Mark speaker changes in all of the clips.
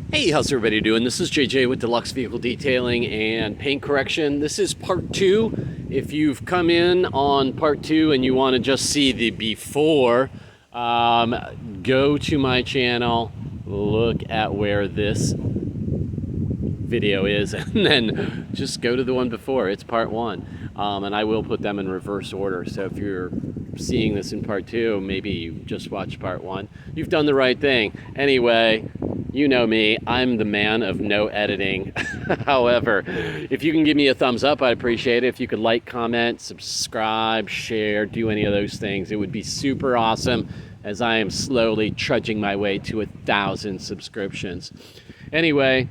Speaker 1: Hey, how's everybody doing? This is JJ with Deluxe Vehicle Detailing and Paint Correction. This is part two. If you've come in on part two and you want to just see the before, go to my channel, look at where this video is, and then just go to the one before. It's part one. And I will put them in reverse order. So if you're seeing this in part two, maybe you just watched part one. You've done the right thing. Anyway, you know me, I'm the man of no editing. However, if you can give me a thumbs up, I'd appreciate it. If you could like, comment, subscribe, share, do any of those things, it would be super awesome, as I am slowly trudging my way to 1,000 subscriptions. Anyway,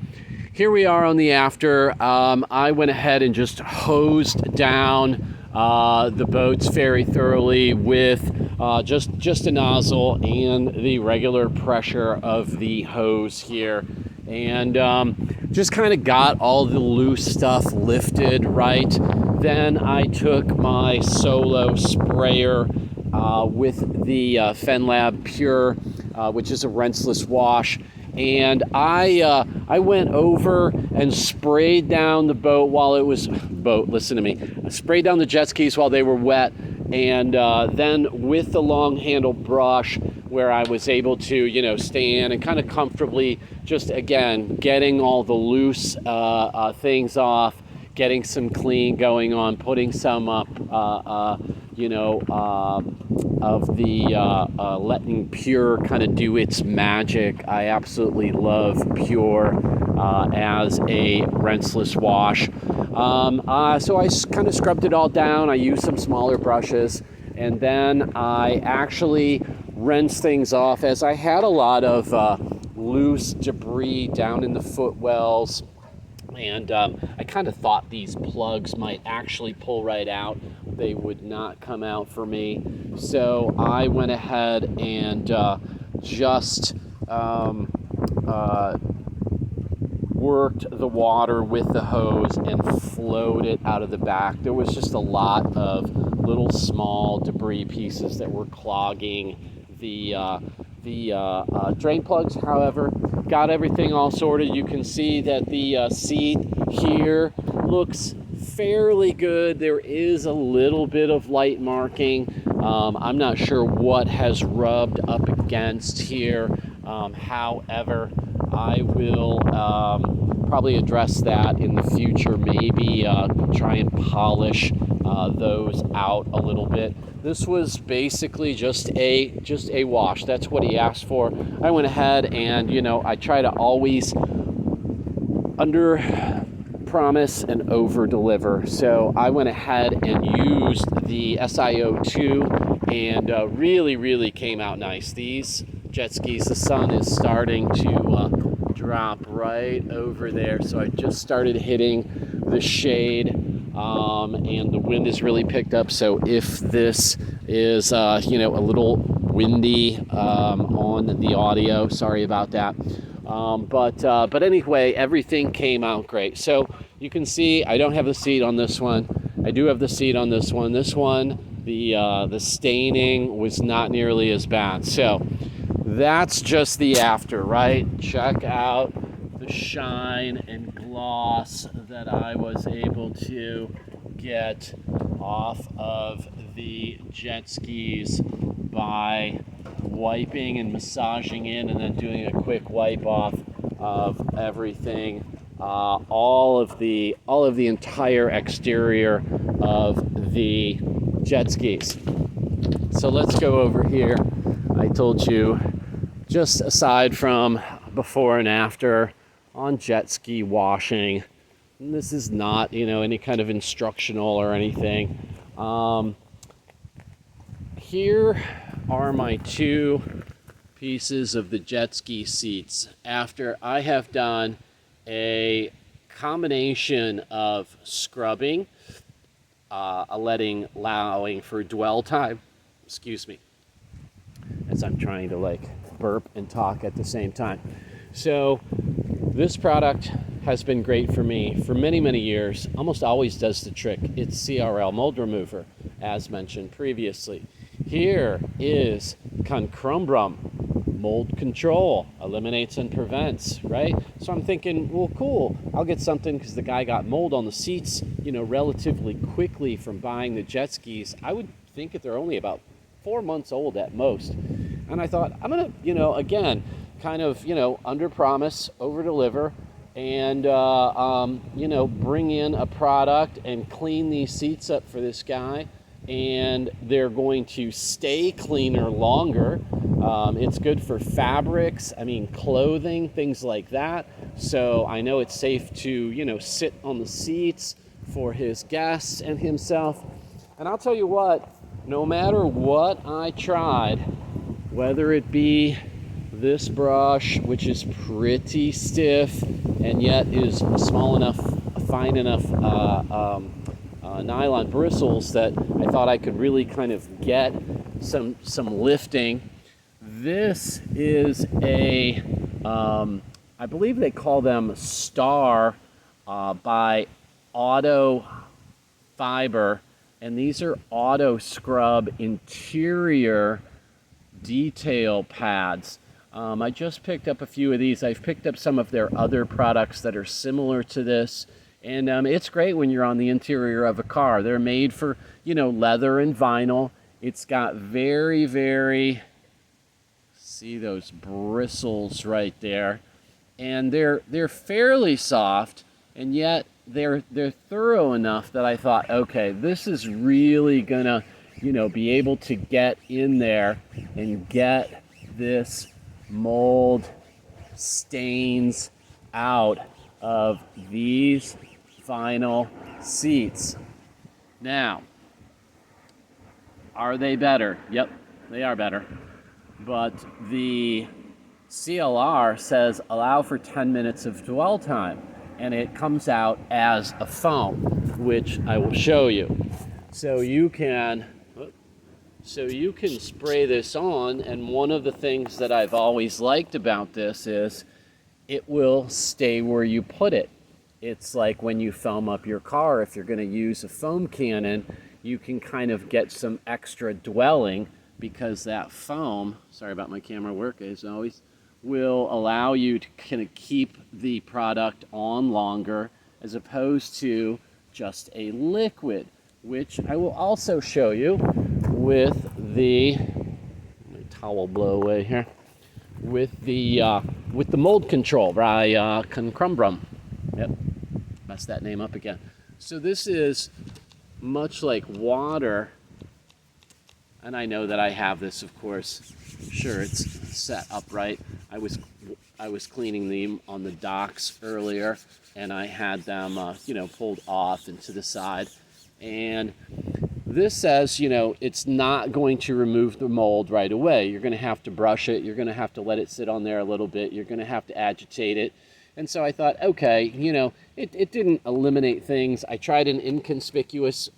Speaker 1: here we are on the after. I went ahead and just hosed down the boats very thoroughly with just a nozzle and the regular pressure of the hose here, and just kind of got all the loose stuff lifted right. Then I took my solo sprayer with the FenLab Pure, which is a rinseless wash, and I went over and sprayed down the boat while it was listen to me. I sprayed down the jet skis while they were wet, and then with the long handle brush, where I was able to, stand and kind of comfortably, just again getting all the loose things off, getting some clean going on, putting some up, of the letting Pure kind of do its magic. I absolutely love Pure as a rinseless wash. So I kind of scrubbed it all down. I used some smaller brushes, and then I actually rinsed things off, as I had a lot of loose debris down in the footwells. And I kind of thought these plugs might actually pull right out. They would not come out for me. So I went ahead and just worked the water with the hose and flowed it out of the back. There was just a lot of little small debris pieces that were clogging the drain plugs. However, got everything all sorted. You can see that the seat here looks fairly good. There is a little bit of light marking. I'm not sure what has rubbed up against here. However, I will probably address that in the future. Maybe try and polish those out a little bit. This was basically just a wash. That's what he asked for. I went ahead and, I try to always under promise and over deliver. So I went ahead and used the SiO2 and really came out nice. These jet skis, the sun is starting to drop right over there. So I just started hitting the shade. And the wind is really picked up, so if this is a little windy on the audio, sorry about that. But anyway, everything came out great. So you can see I don't have the seat on this one. I do have the seat on this one. This one, the staining was not nearly as bad. So that's just the after, right? Check out the shine and gloss that I was able to get off of the jet skis by wiping and massaging in, and then doing a quick wipe off of everything, all of the entire exterior of the jet skis. So let's go over here. I told you, just aside from before and after on jet ski washing, and this is not any kind of instructional or anything. Here are my two pieces of the jet ski seats after I have done a combination of scrubbing, allowing for dwell time, excuse me, as I'm trying to burp and talk at the same time. So this product has been great for me for many years. Almost always does the trick. It's CLR Mold Remover, as mentioned previously. Here is Concrobrum mold control, eliminates and prevents, right? So I'm thinking, well, cool, I'll get something, because the guy got mold on the seats, relatively quickly from buying the jet skis. I would think that they're only about 4 months old at most. And I thought, I'm gonna, again, kind of, under promise, over deliver, and, bring in a product and clean these seats up for this guy. And they're going to stay cleaner longer. It's good for fabrics, clothing, things like that. So I know it's safe to, sit on the seats for his guests and himself. And I'll tell you what, no matter what I tried, whether it be this brush, which is pretty stiff and yet is small enough, fine enough nylon bristles that I thought I could really kind of get some lifting. This is a, I believe they call them Star by Auto Fiber, and these are auto scrub interior detail pads. I just picked up a few of these. I've picked up some of their other products that are similar to this. And it's great when you're on the interior of a car. They're made for, leather and vinyl. It's got very, see those bristles right there. And they're fairly soft, and yet they're thorough enough that I thought, okay, this is really gonna, be able to get in there and get this mold stains out of these vinyl seats. Now, are they better? Yep, they are better. But the CLR says allow for 10 minutes of dwell time, and it comes out as a foam, which I will show you. So you can spray this on, and one of the things that I've always liked about this is it will stay where you put it. It's like when you foam up your car, if you're going to use a foam cannon, you can kind of get some extra dwelling, because that foam, sorry about my camera work as always, will allow you to kind of keep the product on longer, as opposed to just a liquid, which I will also show you with the, my towel blow away here, with the mold control by Concrobrum. Yep, messed that name up again. So this is much like water, and I know that I have this, of course. Sure, it's set upright. I was cleaning them on the docks earlier, and I had them, pulled off and to the side. And this says, it's not going to remove the mold right away. You're going to have to brush it. You're going to have to let it sit on there a little bit. You're going to have to agitate it. And so I thought, okay, it didn't eliminate things. I tried an inconspicuous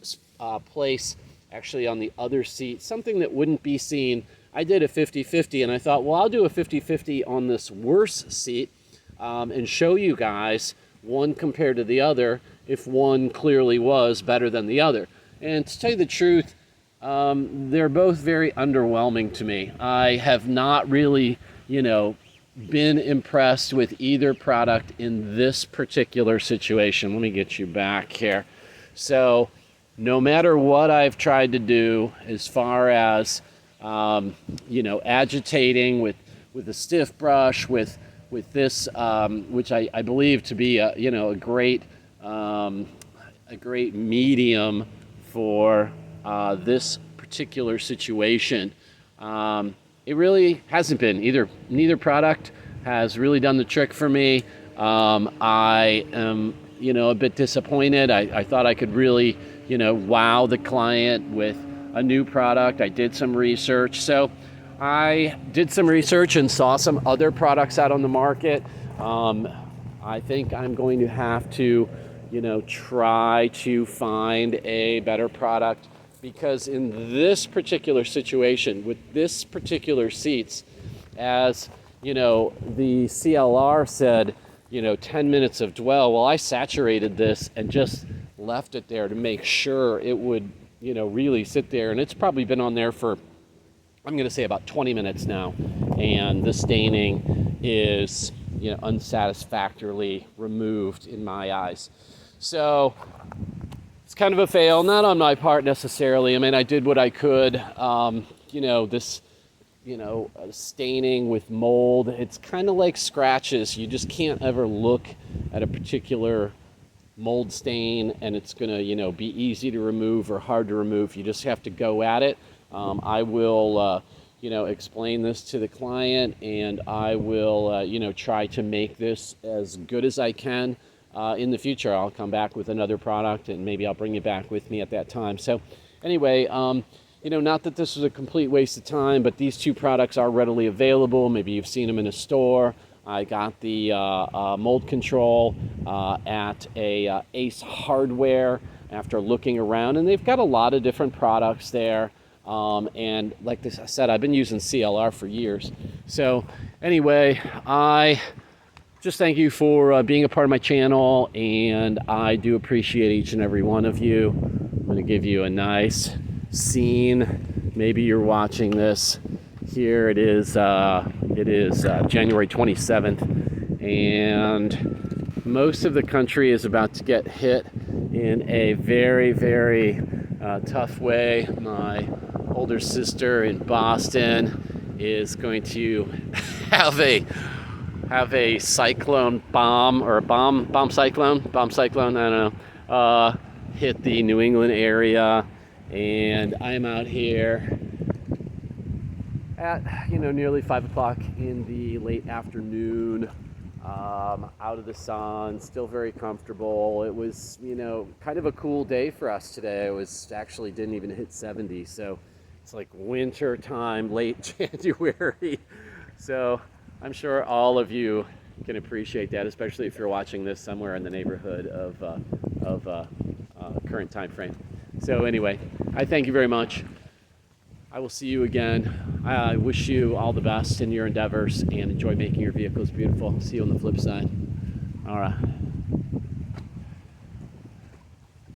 Speaker 1: place, actually on the other seat, something that wouldn't be seen. I did a 50-50, and I thought, well, I'll do a 50-50 on this worse seat and show you guys one compared to the other, if one clearly was better than the other. And to tell you the truth, they're both very underwhelming to me. I have not really, been impressed with either product in this particular situation. Let me get you back here. So no matter what I've tried to do as far as, agitating with a stiff brush, with this, which I believe to be a great medium for this particular situation. It really hasn't been neither product has really done the trick for me. I am, a bit disappointed. I thought I could really, wow the client with a new product. I did some research. So I did some research and saw some other products out on the market. I think I'm going to have to, try to find a better product, because in this particular situation with this particular seats, as the CLR said, 10 minutes of dwell. Well, I saturated this and just left it there to make sure it would, really sit there. And it's probably been on there for, I'm going to say about 20 minutes now, and the staining is, you know, unsatisfactorily removed in my eyes. So it's kind of a fail, not on my part necessarily. I mean, I did what I could. You know, this, you know, staining with mold, it's kind of like scratches. You just can't ever look at a particular mold stain and it's going to, you know, be easy to remove or hard to remove. You just have to go at it. I will, you know, explain this to the client, and I will, you know, try to make this as good as I can. In the future, I'll come back with another product, and maybe I'll bring you back with me at that time. So anyway, you know, not that this was a complete waste of time, but these two products are readily available. Maybe you've seen them in a store. I got the mold control at a Ace Hardware after looking around, and they've got a lot of different products there. And like I said, I've been using CLR for years. So anyway, I just thank you for being a part of my channel, and I do appreciate each and every one of you. I'm going to give you a nice scene. Maybe you're watching this. Here it is January 27th, and most of the country is about to get hit in a very, very tough way. My older sister in Boston is going to have a cyclone bomb, or a bomb cyclone, I don't know, hit the New England area, and I'm out here at, you know, nearly 5 o'clock in the late afternoon, out of the sun, still very comfortable. It was, you know, kind of a cool day for us today. It was actually didn't even hit 70, so it's like winter time, late January. So I'm sure all of you can appreciate that, especially if you're watching this somewhere in the neighborhood of current time frame. So anyway, I thank you very much. I will see you again. I wish you all the best in your endeavors, and enjoy making your vehicles beautiful. See you on the flip side. All right.